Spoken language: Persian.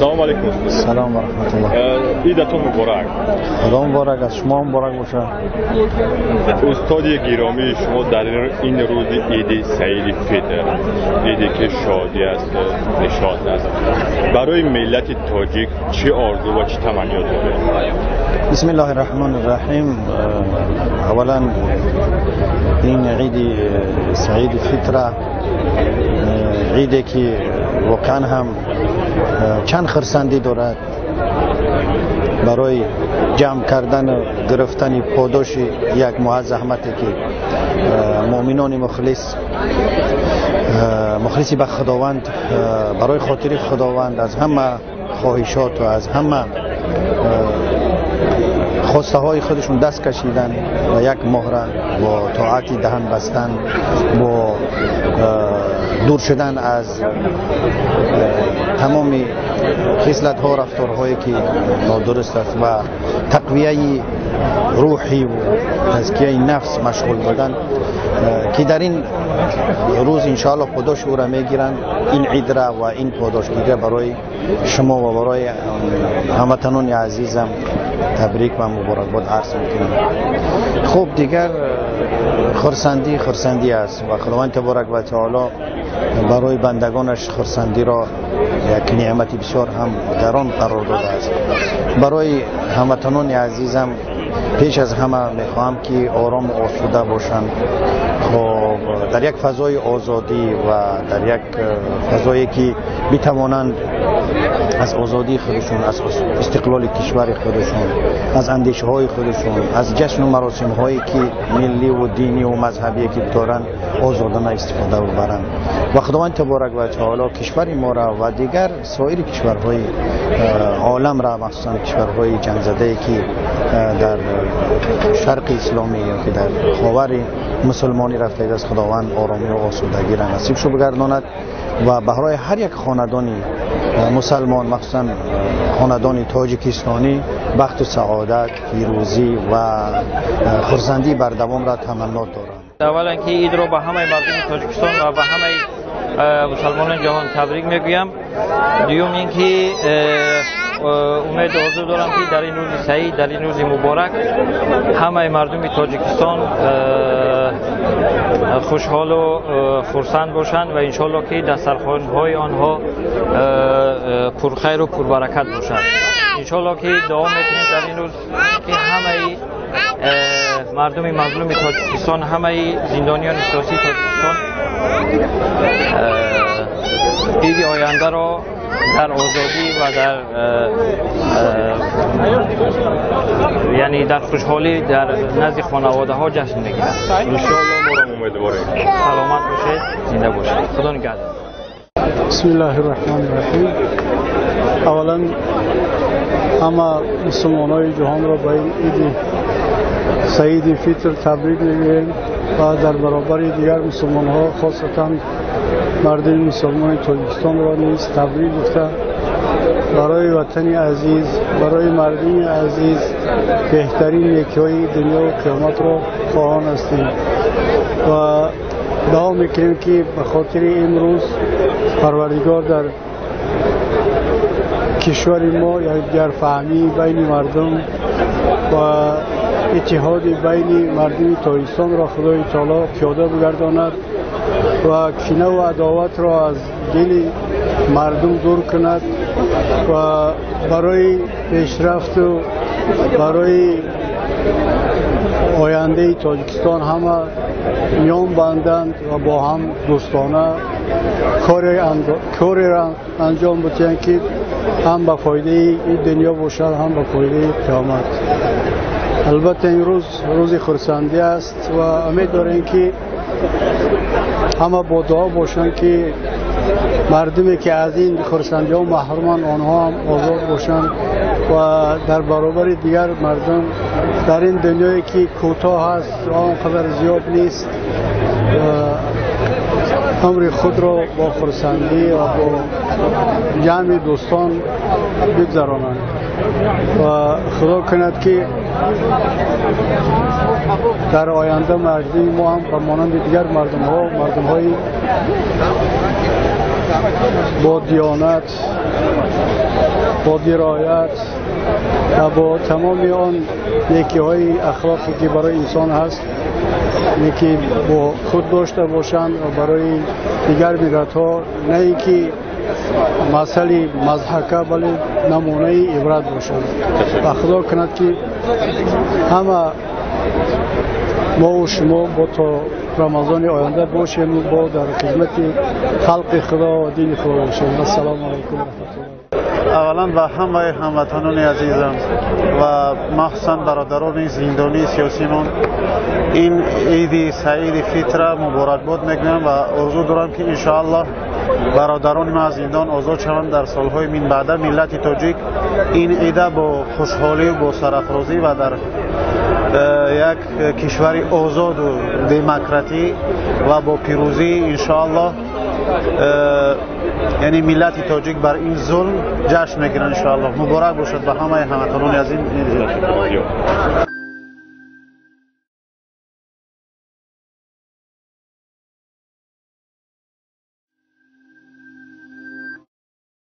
سلام علیکم. سلام و رحمت الله. عیدتون مبارک. خدا مبارک است، شما مبارک باشه. استاد گرامی، شما در این روز عید سعید فطر، عیدی که شادی است، نشاط است، برای ملت تاجیک چه آرزو و چه تمنیات دارید؟ بسم الله الرحمن الرحیم. اولا این عید سعید فطر عیدی که واقعا هم چند خرسندی دارد برای جمع کردن و گرفتن پاداش یک ماه زحمتی که مؤمنان مخلصی به خداوند برای خاطر خداوند از همه خواهشات و از همه خواسته های خودشون دست کشیدن و یک ماه را با طاعت دهن بستن، با دور شدن از تمام خصلت ها رفتارهایی که نادرست است و تقویه روحی و تزکیه نفس مشغول بودن که در این روز انشاءالله پاداش او را میگیرن. این عید را و این پاداش گیری برای شما و برای هموطنان عزیزم تبریک و مبارکباد عرض میکنم. خب دیگر خرسندی است و خداوند تبارک و تعالی برای بندگانش خرسندی را یک نعمت بسیار هم گران قرار داده است. برای هموطنان عزیزم پیش از همه میخواهم که آرام و آسوده باشند، خب در یک فضای آزادی و در یک فضایی که میتوانند از آزادی خودشون، از استقلال کشور خودشون، از اندیشه های خودشون، از جشن و مراسم هایی که ملی و دینی و مذهبی که دارن آزادانه استفاده ببرند و خداوند تبارک و تعالی کشور ما را و دیگر سایر کشورهای عالم را، مخصوصا کشورهای جنگ زده که در شرق اسلامی یا که در خاور مسلمانی رفته است، خداوند آرامی و آسودگی را نصیب شو بگرداند و برای هر یک خاندانی مسلمان، مخصوصا خاندان تاجیکستانی، بخت و سعادت، پیروزی و خرسندی بر دوام را تمنا دارم. اولا که عید رو به همه مردم تاجیکستان و به همه مسلمانان جهان تبریک میگویم. دوم اینکه امید آرزو دارم که در این روز سعید، در این روز مبارک همه مردم تاجیکستان خوشحال و خرسند باشند و انشالله که دسترخوان‌های آنها پرخیر و پربرکت باشند. انشالله که دعا میکنیم در این روز که همه مردم مظلوم تاجیکستان، همه زندانیان سیاسی تاجیکستان عید آینده را در آزادی و در یعنی در خوشحالی در نزد خانواده ها جشن میگیرند. انشاءالله ما را امیدواریم. سلامت باشید، زنده باشید. خدا نگهدار. بسم الله الرحمن الرحیم. اولا همه مسلمانای جهان را به عید سعید فطر تبریک میگویم و در برابر دیگر مسلمان ها خاصتا مردم مسلمان تاجیکستان را نیز تبریک گفته برای وطن عزیز، برای مردم عزیز بهترین نیکی‌های دنیا و قیامت را خواهان هستیم و دعا میکنیم که به خاطر این روز پروردگار در کشور ما یک گرفهمی بین مردم و اتحاد بین مردم تاجیکستان را خدای تعالی پیاده بگرداند و کینه و عداوت را از دل مردم دور کند و برای پیشرفت و برای آینده تاجیکستان همه میان بندند و با هم دوستانه کاری را انجام بدهند که هم به فایده این دنیا باشد، هم به فایده قیامت. البته این روز خرسندی است و امید داریم که همه با دعا باشند که مردمی که از این خرسندی ها محرومند آنها هم آزاد باشند و در برابر دیگر مردم در این دنیایی که کوتاه است و آنقدر زیاد نیست عمر خود را با خرسندی و با جمع دوستان بگذرانند و خدا کند که در آینده مردم ما هم به مانند دیگر مردم های با دیانت، با درایت و با تمام آن نیکی‌های اخلاقی که برای انسان هست نیکی با خود داشته باشند و برای دیگر ملت‌ها نه اینکه مسئله مضحکه بلکه نمونه عبرت باشند و خدا کند که همه ما و شما با تا رمضان آینده باشیم و با در خدمت خلق خدا و دین خدا باشیم. السلام علیکم و رحمت الله. اولا به همه هموطنان عزیزم و مخصوصا برادران زندانی سیاسیمون این عید سعید فطر مبارکباد میگم و آرزو دارم که ان شاء الله برادران ما از زندان آزاد شوند در سالهای من بعد. ملت تاجیک این عید با خوشحالی و با سرافرازی و در یک کشور آزاد و دموکراتی و با پیروزی ان شاء الله یعنی ملت تاجیک بر این ظلم جشن میگیرن ان شاء الله. مبارک باشد به همه هموطنان عزیز.